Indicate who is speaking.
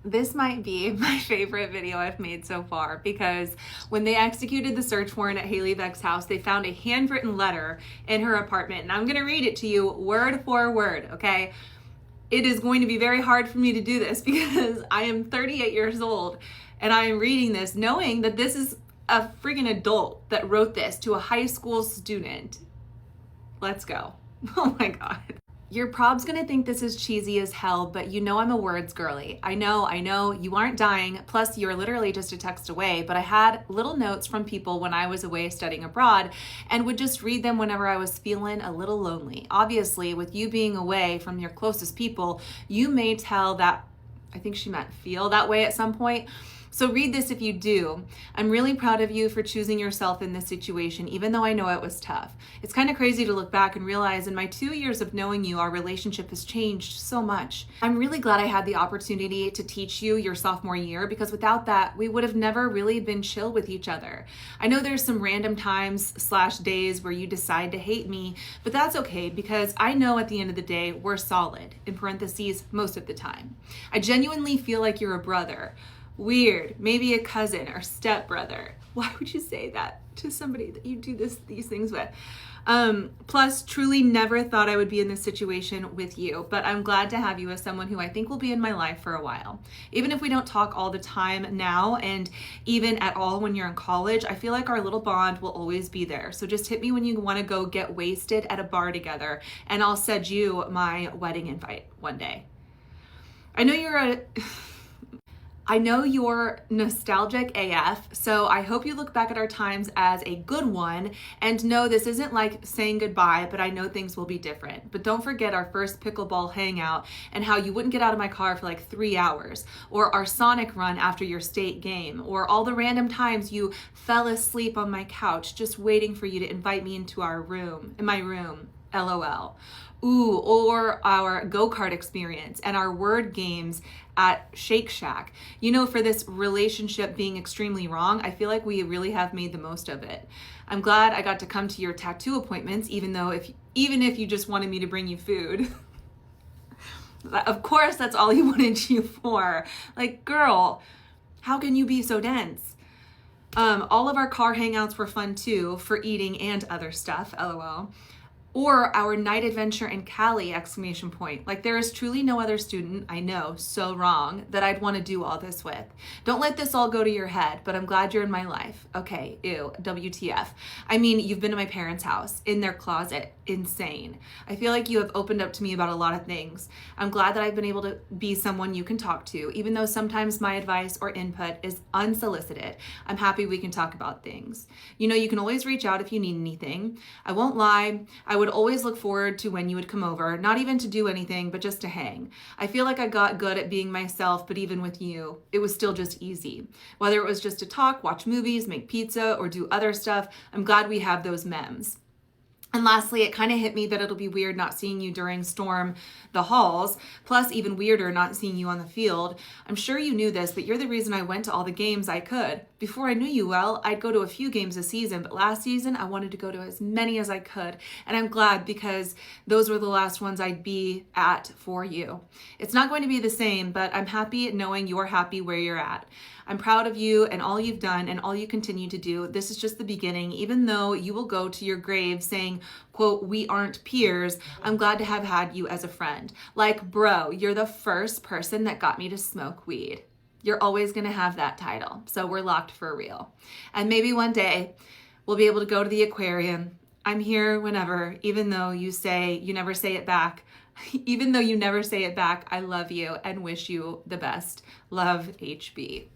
Speaker 1: This might be my favorite video I've made so far because when they executed the search warrant at Haley BECKS' house, they found a handwritten letter in her apartment. And I'm going to read it to you word for word, okay? It is going to be very hard for me to do this because I am 38 years old and I am reading this knowing that this is a freaking adult that wrote this to a high school student. Let's go. Oh my God. You're probably gonna think this is cheesy as hell, but you know I'm a words girly. I know, you aren't dying, plus you're literally just a text away, but I had little notes from people when I was away studying abroad and would just read them whenever I was feeling a little lonely. Obviously, with you being away from your closest people, you may tell that, I think she meant feel that way at some point. So read this if you do. I'm really proud of you for choosing yourself in this situation, even though I know it was tough. It's kind of crazy to look back and realize in my 2 years of knowing you, our relationship has changed so much. I'm really glad I had the opportunity to teach you your sophomore year because without that, we would have never really been chill with each other. I know there's some random times/days where you decide to hate me, but that's okay because I know at the end of the day, we're solid, in parentheses, most of the time. I genuinely feel like you're a brother. Weird, maybe a cousin or stepbrother. Why would you say that to somebody that you do these things with? Plus, truly never thought I would be in this situation with you, but I'm glad to have you as someone who I think will be in my life for a while. Even if we don't talk all the time now, and even at all when you're in college, I feel like our little bond will always be there. So just hit me when you want to go get wasted at a bar together, and I'll send you my wedding invite one day. I know you're nostalgic AF, so I hope you look back at our times as a good one and know this isn't like saying goodbye, but I know things will be different. But don't forget our first pickleball hangout and how you wouldn't get out of my car for like 3 hours, or our Sonic run after your state game, or all the random times you fell asleep on my couch just waiting for you to invite me into my room, LOL. Ooh, or our go-kart experience and our word games at Shake Shack. You know, for this relationship being extremely wrong, I feel like we really have made the most of it. I'm glad I got to come to your tattoo appointments, even if you just wanted me to bring you food. Of course, that's all you wanted you for. Like, girl, how can you be so dense? All of our car hangouts were fun too, for eating and other stuff, LOL. Or our night adventure in Cali, ! Like there is truly no other student I know so wrong that I'd want to do all this with. Don't let this all go to your head, but I'm glad you're in my life. Okay, ew, WTF. I mean, you've been to my parents' house, in their closet, insane. I feel like you have opened up to me about a lot of things. I'm glad that I've been able to be someone you can talk to, even though sometimes my advice or input is unsolicited. I'm happy we can talk about things. You know, you can always reach out if you need anything. I won't lie, I would always look forward to when you would come over, not even to do anything, but just to hang. I feel like I got good at being myself, but even with you, it was still just easy. Whether it was just to talk, watch movies, make pizza, or do other stuff, I'm glad we have those memes. And lastly, it kind of hit me that it'll be weird not seeing you during Storm the Halls, plus even weirder not seeing you on the field. I'm sure you knew this, but you're the reason I went to all the games I could. Before I knew you well, I'd go to a few games a season, but last season I wanted to go to as many as I could. And I'm glad because those were the last ones I'd be at for you. It's not going to be the same, but I'm happy knowing you're happy where you're at. I'm proud of you and all you've done and all you continue to do. This is just the beginning. Even though you will go to your grave saying, quote, we aren't peers, I'm glad to have had you as a friend. Like, bro, you're the first person that got me to smoke weed. You're always going to have that title. So we're locked for real. And maybe one day we'll be able to go to the aquarium. I'm here whenever, even though you never say it back. Even though you never say it back, I love you and wish you the best. Love, HB.